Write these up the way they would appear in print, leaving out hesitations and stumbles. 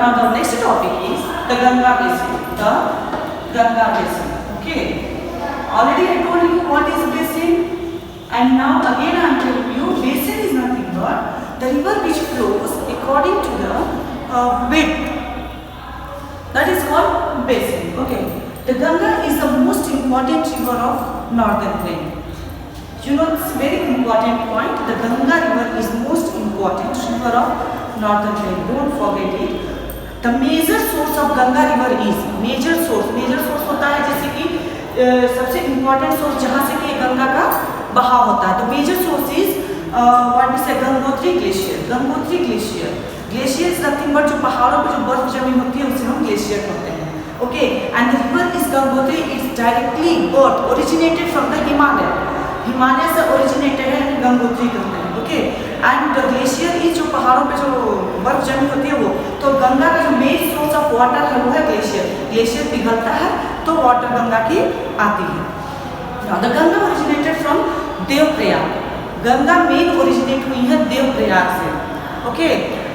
now the next topic is the Ganga basin. The Ganga basin. Okay. Already I told you what is basin, and now again I am telling you basin is nothing but the river which flows according to the width. That is called basin. Okay. The Ganga is the most important river of northern plain. You know, it's a very important point. The Ganga river is most important river of northern plain. Don't forget it. The major source of Ganga river is major source होता है जैसे कि सबसे important source जहाँ से कि गंगा का बहाव होता है. The major source is what we say Gangotri glacier. Gangotri glacier. Glacier is nothing but जो पहाड़ों पर जो बर्फ जमी होती है उसे हम ग्लेशियर कहते हैं. Okay, and the river is Gangotri. It's directly originated from the Himalaya. Himalaya से ओरिजिनेटेड है, गंगोत्री कहते हैं. Okay, and the glacier is जो पहाड़ों पे जो बर्फ जमी होती है वो, तो गंगा का जो मेन सोर्स ऑफ वाटर है वो है ग्लेशियर. ग्लेशियर पिघलता है तो वाटर गंगा की आती है. Now the Ganga originated from Devprayag. Ganga main originate हुई है देवप्रयाग से. Okay,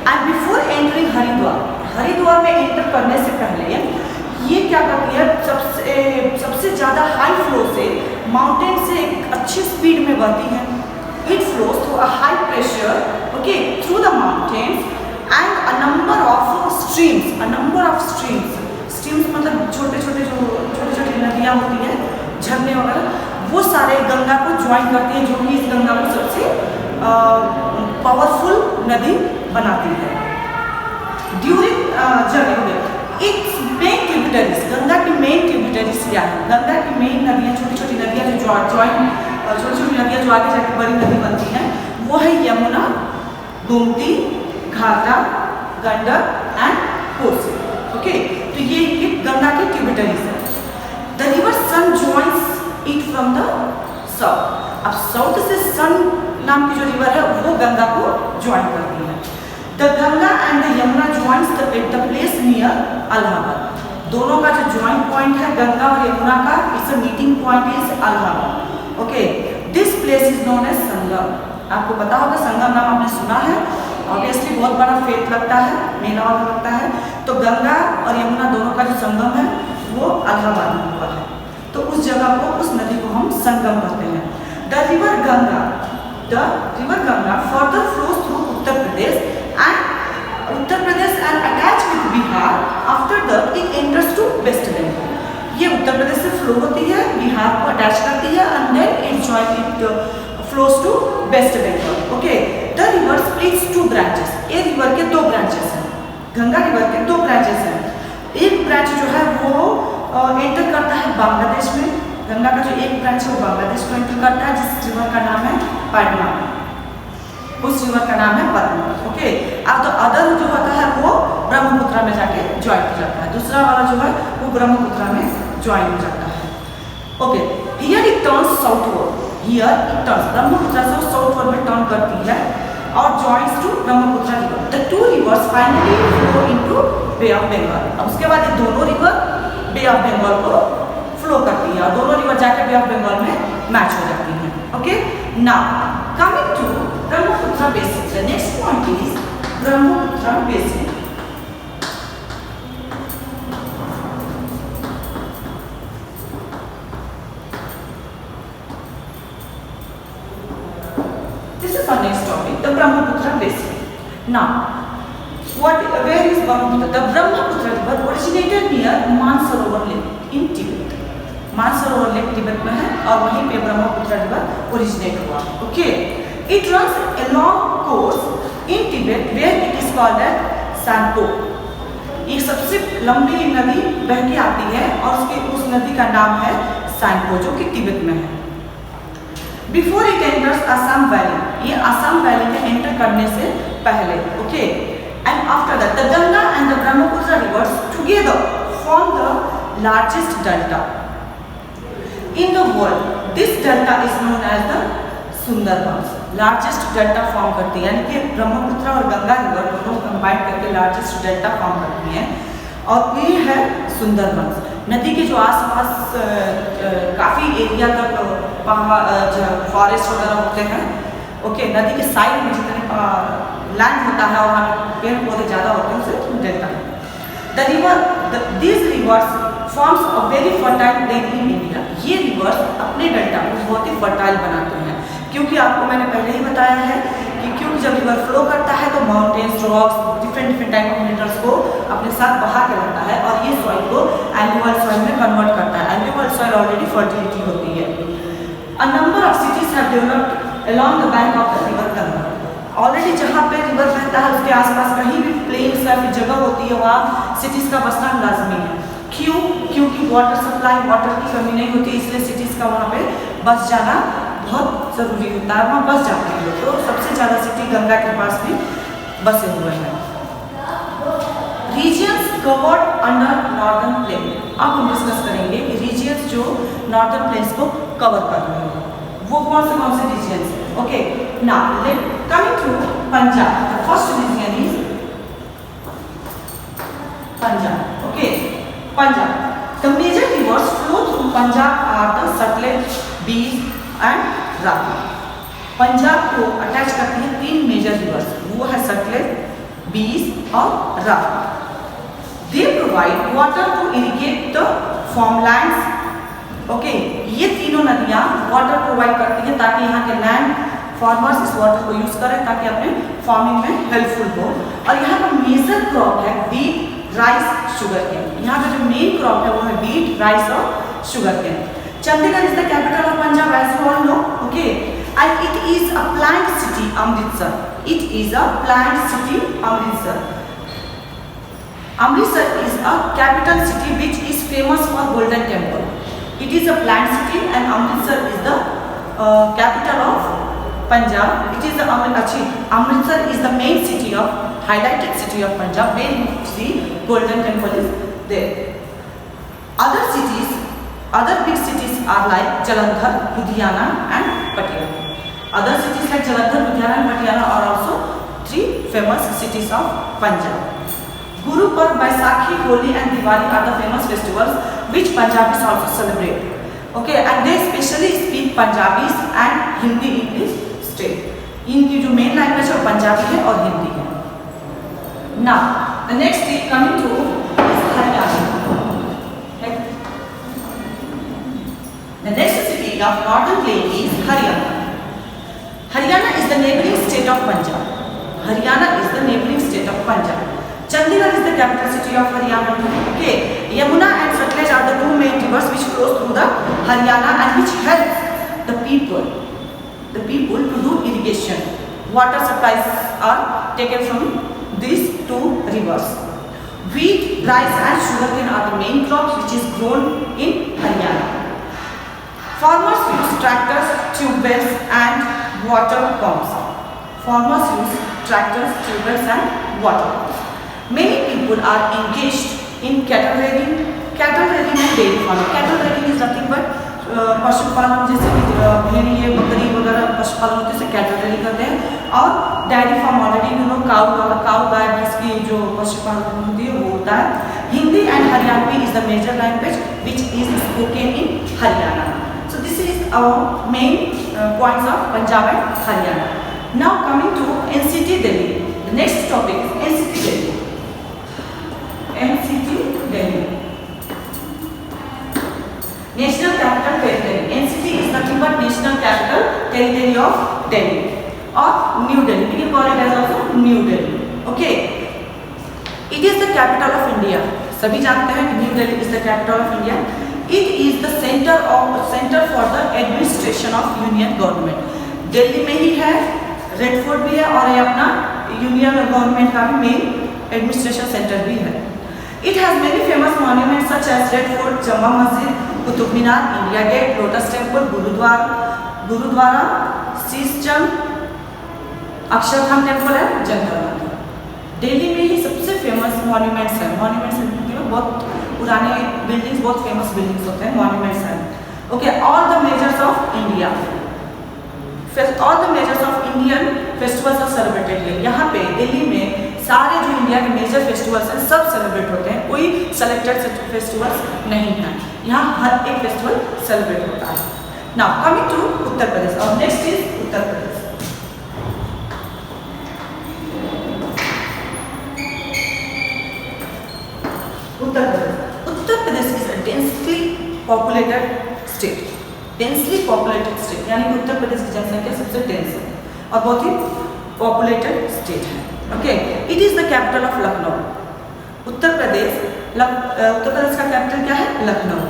and before entering Haridwar, Haridwar में एंटर करने से पहले ये क्या करती है, सबसे ज़्यादा हाई फ्लो से माउंटेन से एक अच्छी स्पीड में बहती है. It flows through a high pressure, okay, through the mountains and a number of streams. Streams मतलब छोटे छोटे नदियाँ होती हैं, झरने वगैरह, वो सारे गंगा को ज्वाइन करती हैं, जो कि इस गंगा को सबसे पावरफुल नदी बनाती है. During its main tributaries, Ganga की मेन ट्रिब्यूटरीज क्या है? गंगा की मेन नदियाँ, छोटी नदियाँ जो छोटी नदियाँ जो आगे जाकर बड़ी नदी बनती हैं, वो है यमुना, गोमती, घाघरा, गंडक एंड कोसी. ओके, तो ये गंगा की ट्रिब्यूटरीज है. The river Son joins it from the south. अब साउथ से सन नाम की जो रिवर है वो गंगा को ज्वाइन करती है. The Ganga and the Yamuna joins at the place near Allahabad. दोनों का जो ज्वाइंट पॉइंट है गंगा और यमुना का, it's a meeting point is Allahabad. Okay, this place is known as Sangam. आपको पता होगा संगम नाम आपने सुना है. ऑब्वियसली बहुत बड़ा फेट लगता है, मेला लगता है. तो गंगा और यमुना दोनों का जो संगम है वो अलाहाबाद में हुआ है. तो उस जगह को, उस नदी को हम संगम कहते हैं. The river Ganga further flows through Uttar Pradesh and attached with Bihar. After that it enters to West Bengal. ये उत्तर प्रदेश से फ्लो होती है, बिहार को अटैच करती है, and then it flows to West Bengal. Okay, the river splits two branches. ये river के दो ब्रांचेस हैं. गंगा रिवर के दो ब्रांचेस हैं. एक ब्रांच जो है वो एंटर करता है बांग्लादेश में. गंगा का जो एक ब्रांच है वो बांग्लादेश को एंटर करता है, जिस रिवर का नाम है पद्मा. उस रिवर का नाम है पद्मा. ओके, अब तो अदर जो होता है वो ब्रह्मपुत्र में जाके ज्वाइन हो जाता है. दूसरा वाला जो है वो ब्रह्मपुत्र में ज्वाइन हो जाता है. Okay, here it turns southward. Brahmaputra से साउथवर्ड में टर्न करती है और joins to Brahmaputra river. The two rivers finally flow into bay of Bengal. अब उसके बाद ये दोनों रिवर बे ऑफ बंगाल को फ्लो करती है और दोनों रिवर जाकर बे ऑफ बंगाल में मैच हो जाती है. Okay, now coming to Brahmaputra basin. The next point is Brahmaputra basin. This is our next topic, the Brahmaputra basin. Now, where is Brahmaputra? The Brahmaputra river originated near Mansarovar Lake in Tibet. Mansarovar lake Tibet में है और वहीं पे Brahmaputra river originate हुआ. Okay, it runs along course in Tibet where it is called as Sanpo. ये सबसे लंबी नदी बह के आती है और उस नदी का नाम है सैनपो, जो कि तिब्बत में है. Before it enters Assam valley. ये असम वैली में एंटर करने से पहले. Okay, and after that the Ganga and the Brahmaputra reverse together form the largest delta in the world. This delta is known as the Sundarbans. Largest delta form करती है, यानी कि ब्रह्मपुत्र और गंगा रिवर दोनों कंबाइन करके लार्जेस्ट डेल्टा फॉर्म करती है और ये है सुंदरबंस. नदी के जो आसपास काफ़ी एरिया तक फॉरेस्ट वगैरह होते हैं. ओके, नदी के साइड में जितने लैंड होता है और वहाँ पेड़ पौधे ज़्यादा होते हैं उसे delta. The river these rivers forms a very fertile plain in India. ये rivers अपने डेल्टा को बहुत ही फर्टाइल बनाते हैं, क्योंकि आपको मैंने पहले ही बताया है कि क्योंकि जब रिवर फ्लो करता है तो mountains, rocks, different type of minerals को अपने साथ बहा के रखता है और ये सॉइल को एल्यूवल सॉइल में कन्वर्ट करता है। एल्यूवल सॉइल ऑलरेडी फर्टिलिटी होती है। A number of cities have developed along the bank of the river Ganga. Already जहाँ पे रिवर बहता है उसके आसपास कहीं भी प्लेन्स या फिर जगह होती है वहाँ सिटीज़ का बसना लाजमी है। क्यों? क्योंकि वाटर सप्लाई, वाटर की कमी नहीं होती, इसलिए सिटीज़ का वहाँ पे बस जाना बहुत ज़रूरी होता है, वहाँ बस जाते हैं लोग। तो सबसे ज़्यादा सिटी गंगा के पास भी बसे हुए हैं। Regions covered under northern plain. अब हम डिस्कस करेंगे कि रीजियंस जो नॉर्दर्न प्लेन्स को कवर कर रहे हैं वो कौन से रीजियंस हैं। Okay, now let coming to Punjab. The first region is Punjab. Okay, Punjab. The major rivers flow through Punjab are the Sutlej, Beas and Ravi. Punjab को अटैच करती है तीन मेजर रिवर्स, वो है सतलेज, बीज और Ravi. They provide water to irrigate the farmlands. Okay, ये तीनों नदियाँ वाटर प्रोवाइड करती हैं ताकि यहाँ के लैंड फार्मर्स इस वाटर को यूज करें ताकि अपने फार्मिंग में हेल्पफुल हो। और यहाँ का मेजर क्रॉप है व्हीट, राइस, शुगर केन। यहाँ का जो मेन क्रॉप है वो है व्हीट, राइस और sugarcane. Chandigarh is the capital of Punjab as you all know. Okay, and it is a planned city Amritsar. It is a planned city Amritsar. Amritsar is a capital city which is famous for Golden Temple. It is a planned city and Amritsar is the capital of Punjab. It is Amritsar is the main city of highlighted city of Punjab where you see Golden Temple is there. Other cities, other big cities are like Jalandhar, Ludhiana and Patiala. Other cities like Jalandhar, Ludhiana and Patiala are also three famous cities of Punjab. Guru Parv, Baisakhi, Holi and Diwali are the famous festivals which Punjabis also celebrate. Okay, and they especially speak Punjabis and Hindi in this state. इनकी जो main language है पंजाबी है और हिंदी है। Now, the next state coming to is Haryana. The next city of northern plain is Haryana. Haryana is the neighboring state of Punjab. Haryana is the neighboring state of Punjab. Chandigarh is the capital city of Haryana. Okay, Yamuna and Satluj are the two main rivers which flows through the Haryana and which helps the people to do irrigation. Water supplies are taken from these two rivers. Wheat, rice and sugarcane are the main crops which is grown in Haryana. Farmers use tractors, tubewells and water pumps. Farmers use tractors, tubewells and water pumps. Many people are engaged in cattle rearing and dairy farming. Cattle rearing is nothing but पशुपालन, जैसे कि भेड़िए, बकरी वगैरह पशुपालन होते से cattle rearing करते हैं। और dairy farm already you know cow गाय भैंस की जो पशुपालन होती है वो होता है। Hindi and Haryanvi is the major language which is spoken in Haryana. So this is our main points of Punjab and Haryana. Now coming to NCT Delhi. Next topic NCT Delhi. NCT Delhi, National Capital Territory. NCT is nothing but National Capital Territory of Delhi or New Delhi. We can call it as also New Delhi. Okay, it is the capital of India. सभी जानते हैं कि New Delhi is the capital of India. It is the center for the administration of Union Government. Delhi में ही है, red fort भी है और ये अपना यूनियन गवर्नमेंट का भी मेन एडमिनिस्ट्रेशन सेंटर भी है। It has many famous monuments such as Red Fort, Jama Masjid, Qutub Minar, India Gate, Lotus Temple, Gurudwara, Sheeshchand, Akshardham Temple and Jantar Mandir. Delhi में ही सबसे फेमस मॉन्यूमेंट्स हैं। Monuments बहुत पुराने buildings, बहुत famous buildings होते हैं, मॉन्यूमेंट्स हैं। Okay, all the majors of India, all the majors of Indian festivals are celebrated here. यहाँ पे दिल्ली में सारे जो इंडिया के मेजर फेस्टिवल्स हैं सब सेलिब्रेट होते हैं, कोई सेलेक्टेड फेस्टिवल्स नहीं हैं। यहाँ हर एक फेस्टिवल सेलिब्रेट होता है। Now coming to Uttar Pradesh और next is Uttar Pradesh. Populated state, densely populated state, यानी कि उत्तर प्रदेश की जनसंख्या सबसे डेंस है और बहुत ही पॉपुलेटेड स्टेट है. Okay, it is the capital of Lucknow. Uttar Pradesh का कैपिटल क्या है? Lucknow.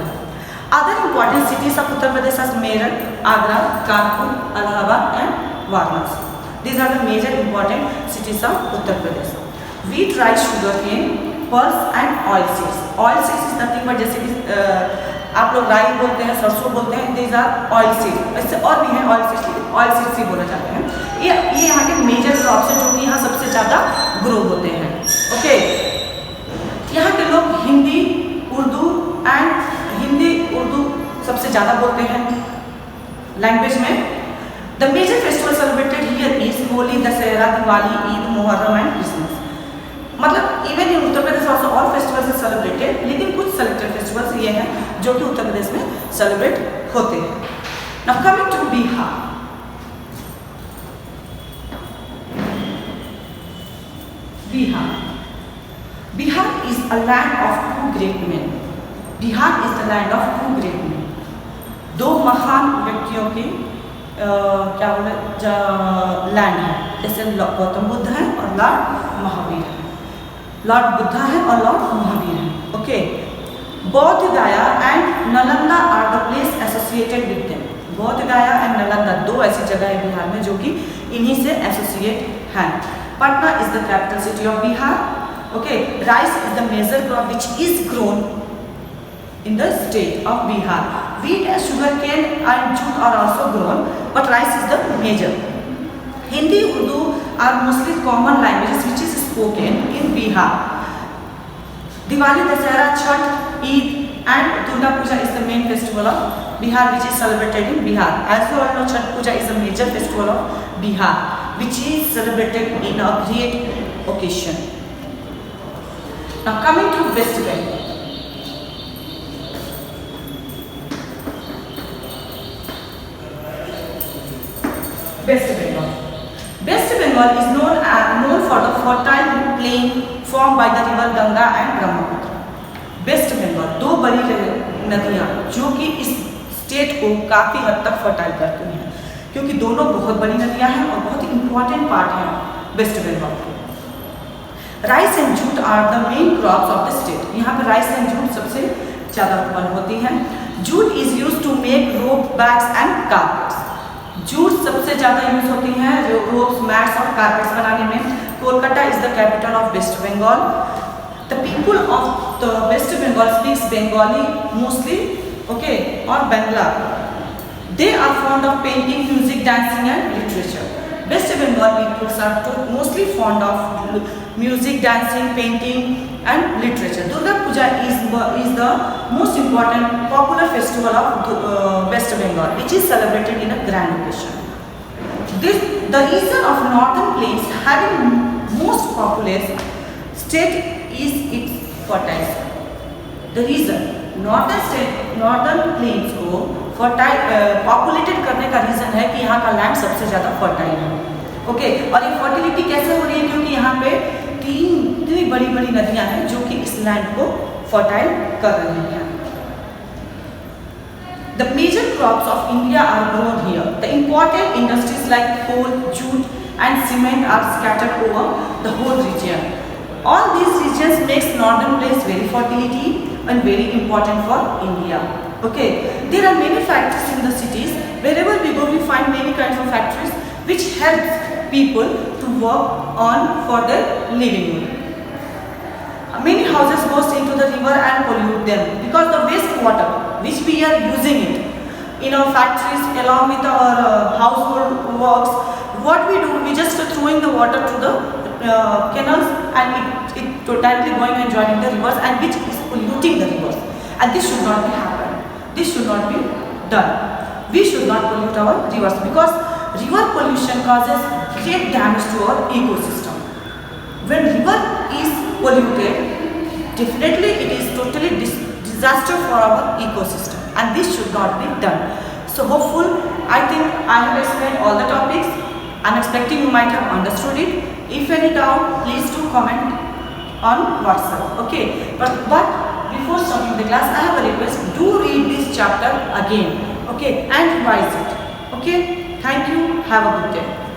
Other important cities of Uttar Pradesh are Meerut, Agra, Kanpur, Allahabad and Varanasi. These are the major important cities of Uttar Pradesh. Wheat, rice, sugarcane, pulse and oil seeds. Oil seeds is nothing but जैसे कि आप लोग राई बोलते हैं, सरसों बोलते हैं, these are oil seeds. इससे और भी हैं oil seeds, लेकिन oil seeds ही बोले जाते हैं. ये यहाँ के मेजर क्रॉप्स हैं जो कि यहाँ सबसे ज़्यादा ग्रो होते हैं. ओके, यहाँ के लोग हिंदी उर्दू सबसे ज़्यादा बोलते हैं लैंग्वेज में. The major festival celebrated here is Holi, Dasahra, Diwali, Eid, Muharram and Christmas. मतलब even in Uttar Pradesh also all festivals are celebrated, लेकिन कुछ selected festivals ये हैं जो कि उत्तर प्रदेश में celebrate होते हैं. Now coming to Bihar. Bihar is a land of two great men. Bihar is the land of two great men. दो महान व्यक्तियों की क्या बोले लैंड है, जैसे गौतम बुद्ध है और लॉर्ड महावीर है. लॉर्ड बुद्धा है और लॉर्ड महावीर है. Okay, Bodh Gaya and Nalanda are the place associated with them. Bodh Gaya and Nalanda दो ऐसी जगह है बिहार में जो कि इन्हीं से एसोसिएट हैं. Patna is the capital city of Bihar. Okay, rice is the major crop which is grown in the state of Bihar. Wheat and sugarcane and jute are also grown, but rice is the major. Hindi, Urdu are mostly common languages which is spoken in Bihar. Diwali, Dasahra, Chhath, Eid and Durga Puja is the main festival of Bihar which is celebrated in Bihar. As you all know, Chhath Puja is a major festival of Bihar which is celebrated in a great occasion. Now coming to West Bengal. West Bengal is known for the fertile plain formed by the river Ganga and Brahmaputra. West Bengal दो बड़ी नदियाँ जो कि इस state को काफ़ी हद तक फर्टाइल करती हैं, क्योंकि दोनों बहुत बड़ी नदियाँ हैं और बहुत इंपॉर्टेंट पार्ट है वेस्ट बंगाल के. Rice and jute are the main crops of the state. यहाँ पर राइस एंड जूट सबसे ज़्यादा उत्पन्न होती हैं. Jute is use to make rope, bags and carpets. Jute सबसे ज़्यादा यूज होती हैं रोप्स, मैट्स और कारपेट्स बनाने में. Kolkata is the capital of West Bengal. The people of the West Bengal speaks Bengali mostly, okay, और Bangla. They are fond of painting, music, dancing and literature. West Bengal people are mostly fond of music, dancing, painting and literature. Durga Puja is the most important popular festival of West Bengal, which is celebrated in a grand occasion. The region of northern plains having most populous state is its fertile. The reason northern plains को populated करने का reason है कि यहाँ का land सबसे ज़्यादा fertile है. ओके, और ये फर्टिलिटी कैसे हो रही है? क्योंकि यहाँ पे तीन बड़ी बड़ी नदियाँ हैं जो कि इस लैंड को फर्टाइल कर रही हैं. The major crops of India are grown here. The important industries like coal, jute and cement are scattered over the whole region. All these regions makes northern plains very fertility and very important for India. Okay, there are many factories in the cities. Wherever we go, we find many kinds of factories which helps people to work on for their living. Many houses goes into the river and pollute them because the wastewater which we are using it in our factories along with our household works. What we do, we just throwing the water to the canals and it directly going and joining the rivers, and which is polluting the rivers. And this should not be happen. This should not be done. We should not pollute our rivers because river pollution causes great damage to our ecosystem. When river is polluted, definitely it is totally disaster for our ecosystem, and this should not be done. So hopeful, I think I have explained all the topics. I'm expecting you might have understood it. If any doubt, please do comment on WhatsApp. Okay, but before starting the class, I have a request. Do read this chapter again, okay, and revise it. Okay, thank you. Have a good day.